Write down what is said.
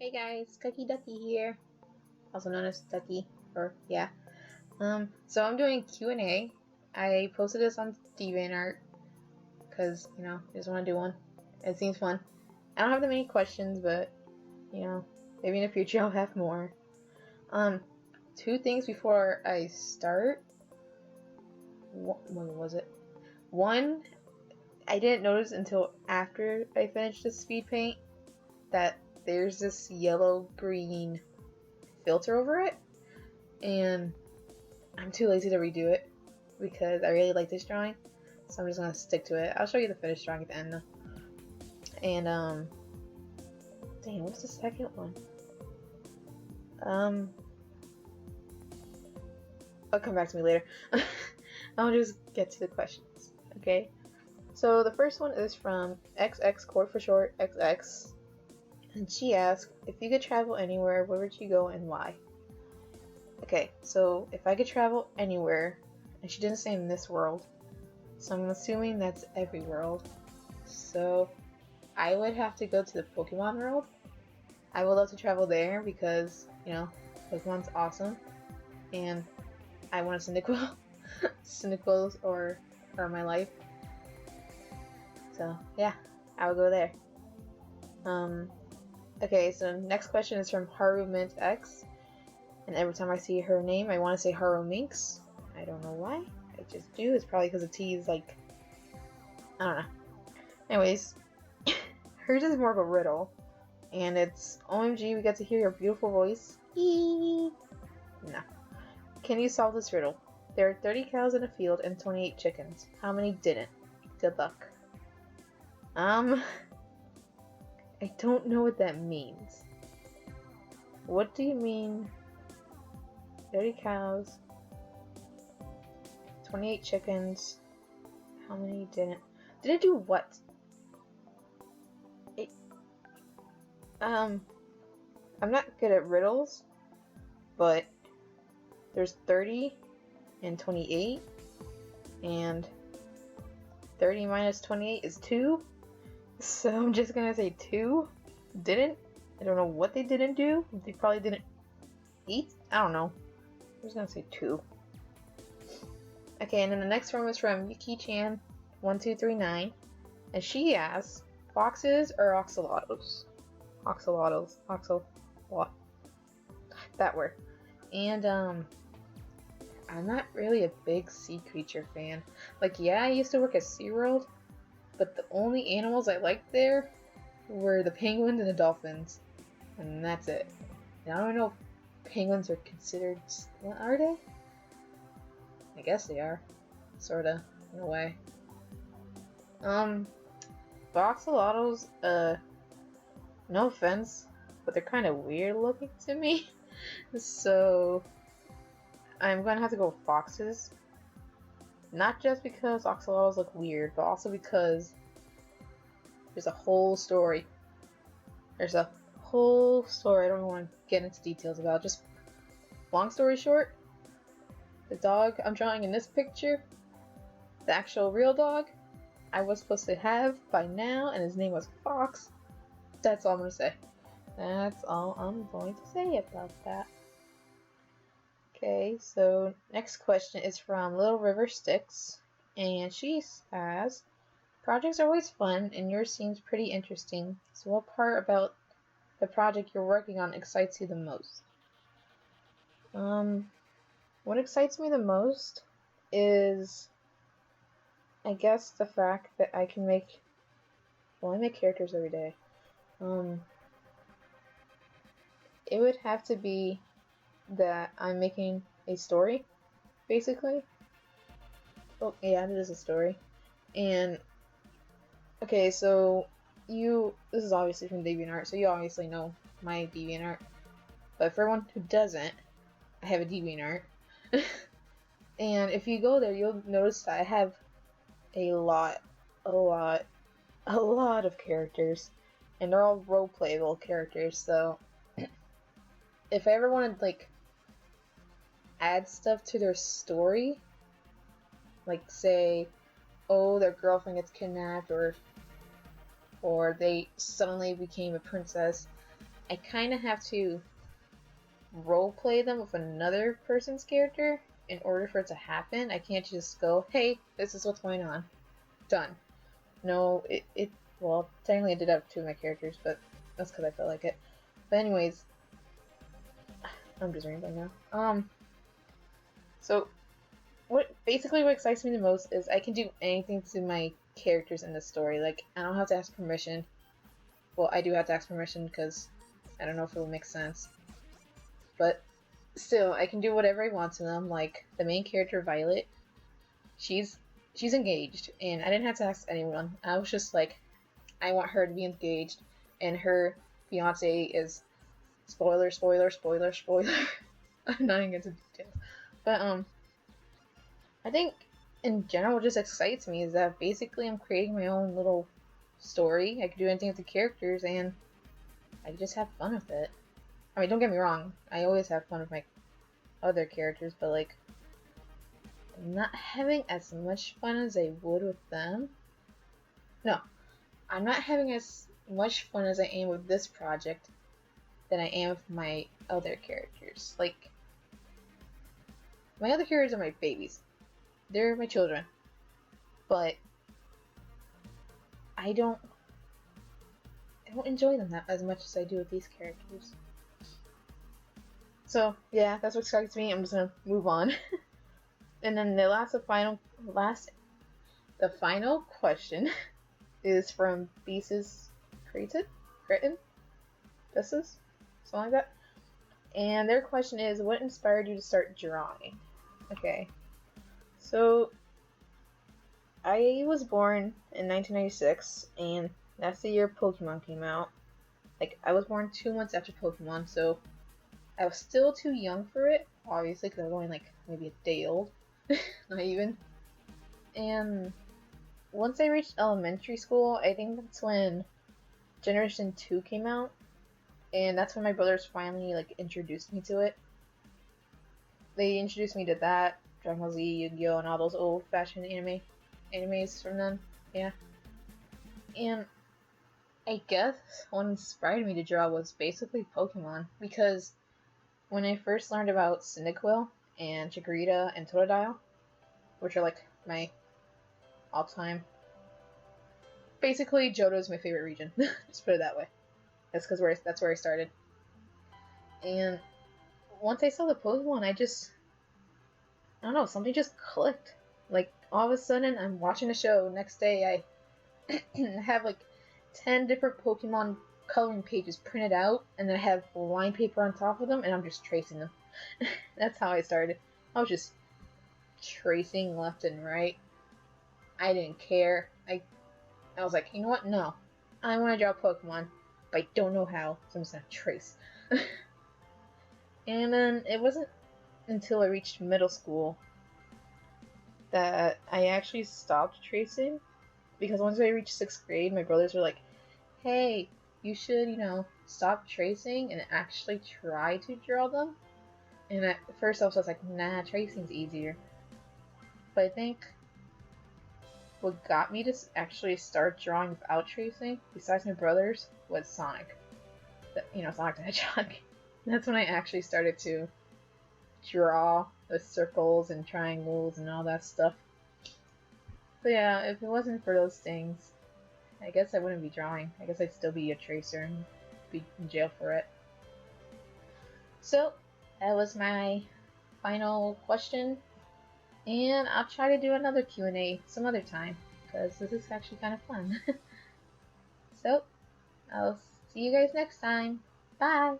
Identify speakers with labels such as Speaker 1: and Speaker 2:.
Speaker 1: Hey guys, Cookie Ducky here, also known as Ducky, or yeah. So I'm doing Q&A. I posted this on DeviantArt because, I just want to do one. It seems fun. I don't have that many questions, but, maybe in the future I'll have more. Two things before I start. What was it? One, I didn't notice until after I finished the SpeedPaint that there's this yellow-green filter over it, and I'm too lazy to redo it because I really like this drawing, so I'm just gonna stick to it. I'll show you the finished drawing at the end though. And dang, what's the second one? I'll come back to me later. I'll just get to the questions, okay? So the first one is from XX, Cord for short, XX, and she asked, if you could travel anywhere, where would you go and why? Okay, so if I could travel anywhere, and she didn't say in this world, so I'm assuming that's every world. So I would have to go to the Pokemon world. I would love to travel there because, Pokemon's awesome, and I want a Cyndaquil. Cyndaquils are my life. So yeah, I would go there. Okay, so next question is from Haru Mint X. And every time I see her name, I want to say Haru Minx. I don't know why. I just do. It's probably because the T is like, I don't know. Anyways, hers is more of a riddle. And it's, OMG, we got to hear your beautiful voice. Eee. No. Can you solve this riddle? There are 30 cows in a field and 28 chickens. How many didn't? Good luck. I don't know what that means. What do you mean? 30 cows, 28 chickens. How many didn't? Didn't do what? I'm not good at riddles, but there's 30 and 28, and 30 minus 28 is 2, so I'm just gonna say 2 didn't. I don't know what they didn't do. They probably didn't eat. I don't know. I'm just gonna say 2. Okay, and then the next one was from Yuki-chan1239, and she asks, foxes or oxalotls? What? That word. And I'm not really a big sea creature fan. Like, yeah, I used to work at SeaWorld, but the only animals I liked there were the penguins and the dolphins, and that's it. And I don't know if penguins are considered, what are they? I guess they are, sorta, in a way. Axolotls, no offense, but they're kind of weird looking to me. So I'm gonna have to go with foxes. Not just because axolotls look weird, but also because there's a whole story. I don't want to get into details about. Just long story short, the dog I'm drawing in this picture, the actual real dog, I was supposed to have by now, and his name was Fox. That's all I'm going to say. That's all I'm going to say about that. Okay, so next question is from Little River Sticks, and she says, projects are always fun, and yours seems pretty interesting. So what part about the project you're working on excites you the most? What excites me the most is, I guess, the fact that I can make, I make characters every day. It would have to be that I'm making a story, basically. Oh, yeah, it is a story. And, okay, so this is obviously from DeviantArt, so you obviously know my DeviantArt. But for everyone who doesn't, I have a DeviantArt. And if you go there, you'll notice that I have a lot of characters. And they're all role-playable characters, so if I ever want to, like, add stuff to their story, like, say, oh, their girlfriend gets kidnapped, or they suddenly became a princess, I kind of have to roleplay them with another person's character in order for it to happen. I can't just go, hey, this is what's going on. Done. No, well, technically I did have two of my characters, but that's because I felt like it. But anyways, I'm just rambling now. So what excites me the most is I can do anything to my characters in the story. Like, I don't have to ask permission. Well, I do have to ask permission because I don't know if it'll make sense. But still, I can do whatever I want to them. Like, the main character, Violet, she's engaged, and I didn't have to ask anyone. I was just like, I want her to be engaged, and her fiance is spoiler. I'm not even going into details. But, I think in general what just excites me is that basically I'm creating my own little story. I can do anything with the characters, and I can just have fun with it. I mean, don't get me wrong, I always have fun with my other characters, but like, I'm not having as much fun as I would with them. No, I'm not having as much fun as I am with this project than I am with my other characters. Like, my other characters are my babies. They're my children. But I don't enjoy them that as much as I do with these characters. So yeah, that's what excites me. I'm just gonna move on. And then the final question is from Thesis Cretin? Thesis? Something like that. And their question is, what inspired you to start drawing? Okay. So I was born in 1996, and that's the year Pokemon came out. Like, I was born 2 months after Pokemon, so I was still too young for it, obviously, because I was only like maybe a day old. Not even. And once I reached elementary school, I think that's when Generation 2 came out, and that's when my brothers finally like introduced me to it. They introduced me to that, Dragon Ball Z, Yu-Gi-Oh, and all those old-fashioned animes from them. Yeah. And I guess what inspired me to draw was basically Pokemon, because when I first learned about Cyndaquil and Chikorita and Totodile, which are like my all-time, basically Johto is my favorite region. Just put it that way. That's where I started. And once I saw the Pokemon, I don't know, something just clicked. Like, all of a sudden, I'm watching a show. Next day, I have like 10 different Pokemon coloring pages printed out, and then I have line paper on top of them, and I'm just tracing them. That's how I started. I was just tracing left and right. I didn't care. I was like, you know what? No. I want to draw Pokemon, but I don't know how, so I'm just gonna trace. And then it wasn't until I reached middle school that I actually stopped tracing, because once I reached 6th grade, my brothers were like, hey, you should, stop tracing and actually try to draw them. And at first I was just like, nah, tracing's easier. But I think what got me to actually start drawing without tracing, besides my brothers, was Sonic. Sonic the Hedgehog. That's when I actually started to draw the circles and triangles and all that stuff. But yeah, if it wasn't for those things, I guess I wouldn't be drawing. I guess I'd still be a tracer and be in jail for it. So, that was my final question. And I'll try to do another Q&A some other time, because this is actually kind of fun. So, I'll see you guys next time. Bye!